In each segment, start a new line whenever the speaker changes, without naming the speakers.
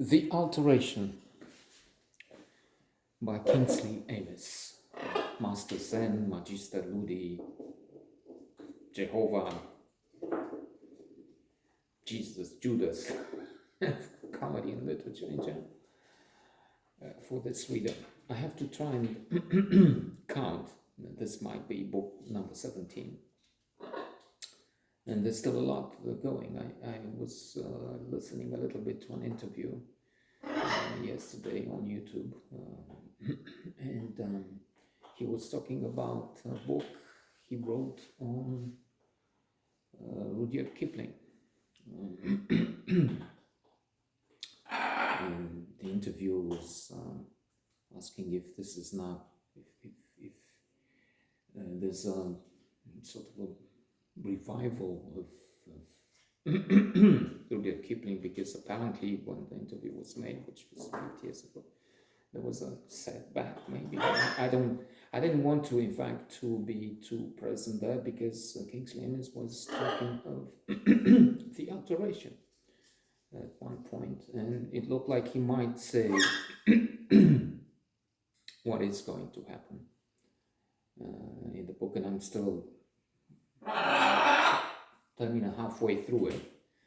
The Alteration by Kingsley, Master Zen, Magister, Ludi, Jehovah, Jesus, Judas, comedy and literature in general. For this reader, I have to try and count. This might be book number 17. And there's still a lot going. I was listening a little bit to an interview yesterday on YouTube, and he was talking about a book he wrote on Rudyard Kipling. And the interview was asking if this is not, if there's a sort of a revival of Rudyard Kipling, because apparently when the interview was made, which was 8 years ago, there was a setback. Maybe I didn't want to, in fact, to be too present there, because Kingsley was talking of the alteration at one point, and it looked like he might say what is going to happen in the book, and I'm still halfway through it,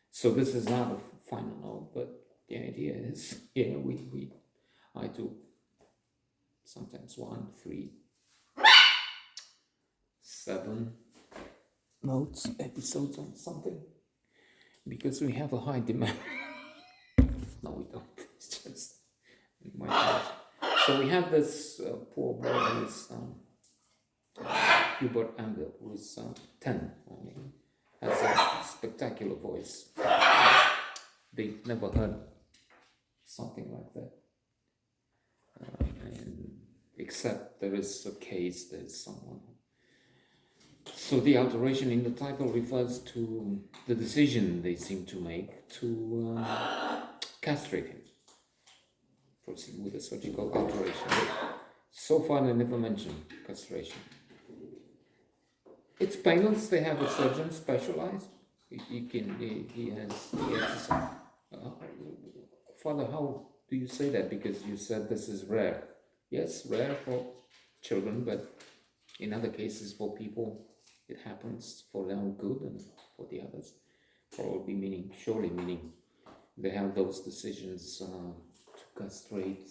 so this is not a final note, but the idea is, I do sometimes 1, 3, 7 notes, episodes on something, because we have a high demand. No, we don't. It's just in my house. So we have this poor boy who is Hubert Anger, who is 10 only, has a spectacular voice. They've never heard something like that. And except there is a case, there's someone. So the alteration in the title refers to the decision they seem to make to castrate him, proceed with a surgical alteration. But so far they never mentioned castration. It's painless. They have a surgeon specialized. He has Father, how do you say that? Because you said this is rare. Yes, rare for children, but in other cases for people, it happens for their own good, and for the others, surely meaning they have those decisions to castrate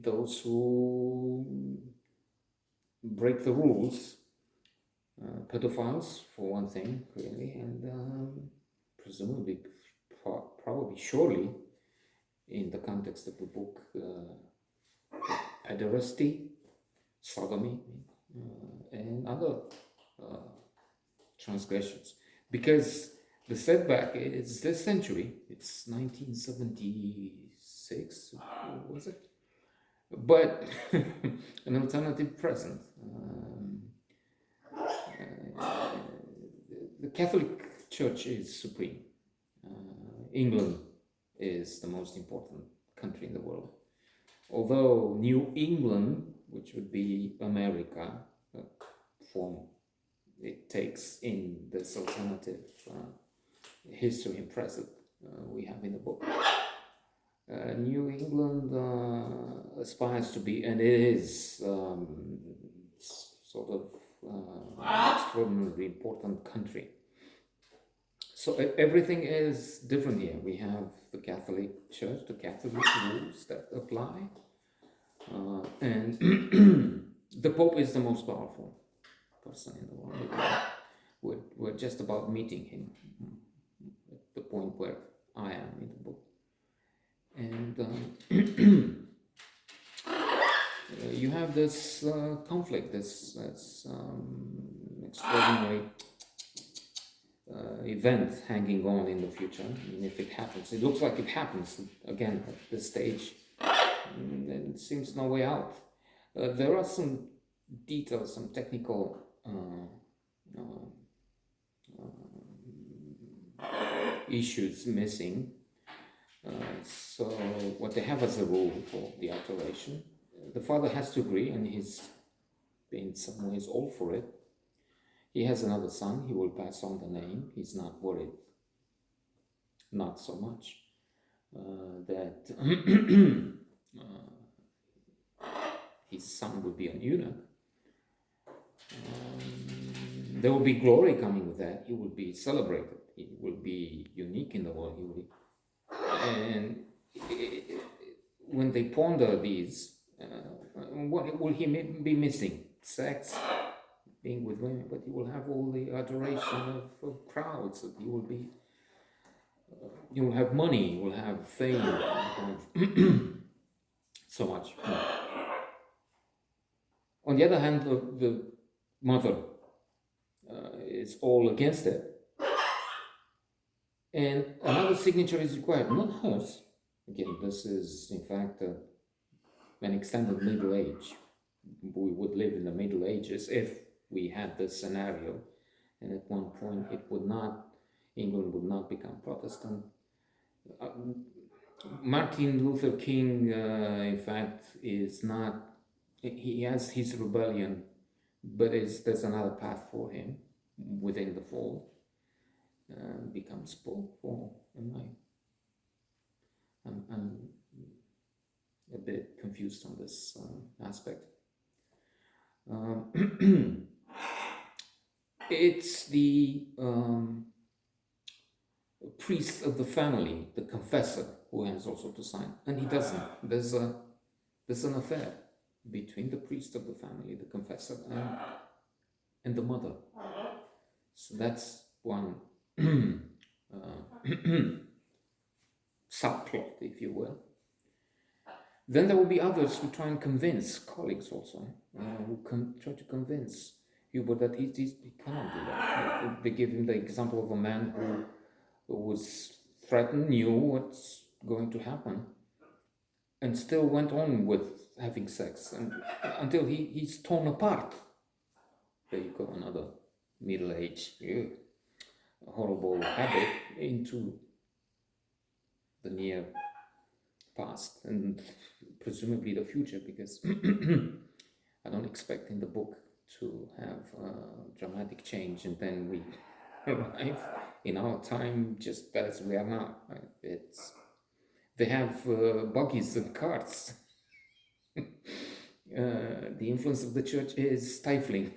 those who break the rules, pedophiles for one thing, clearly, and presumably, probably, surely, in the context of the book, pederasty, sodomy, and other transgressions. Because the setback is this century, it's 1976, was it? But an alternative present. The Catholic Church is supreme. England is the most important country in the world. Although New England, which would be America, form it takes in this alternative history and present we have in the book. New England aspires to be, and it is, sort of extraordinarily important country. So everything is different here. We have the Catholic Church, the Catholic rules that apply, and the Pope is the most powerful person in the world. We're just about meeting him at the point where I am in the book. And you have this conflict, this extraordinary event hanging on in the future. I mean, if it happens, it looks like it happens again at this stage, and it seems no way out. There are some details, some technical issues missing. So what they have as a rule for the alteration, the father has to agree, and he's in some ways all for it. He has another son. He will pass on the name. He's not worried, not so much that his son will be an eunuch. There will be glory coming with that. He will be celebrated. He will be unique in the world. He will be, and when they ponder these, what will he be missing? Sex, being with women, but he will have all the adoration of crowds. That he will be. He will have money. He will have fame. He will have so much. On the other hand, the mother is all against it. And another signature is required, not hers. Again, this is in fact an extended Middle Age. We would live in the Middle Ages if we had this scenario. And at one point England would not become Protestant. Martin Luther King, in fact, is not, he has his rebellion, but there's another path for him within the fall. Becomes Pope, or I'm a bit confused on this aspect. It's the priest of the family, the confessor, who has also to sign, and he doesn't. There's an affair between the priest of the family, the confessor, and the mother. So that's one subplot, if you will. Then there will be others who try and convince, colleagues also, who try to convince Hubert that he cannot do that. They give him the example of a man who was threatened, knew what's going to happen, and still went on with having sex until he's torn apart. There you go, another Middle Age horrible habit into the near past and presumably the future, because I don't expect in the book to have a dramatic change and then we arrive in our time just as we are now. They have buggies and carts. The influence of the church is stifling.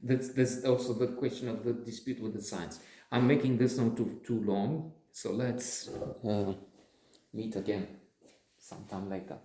That's also the question of the dispute with the science. I'm making this not too long, so let's meet again sometime later.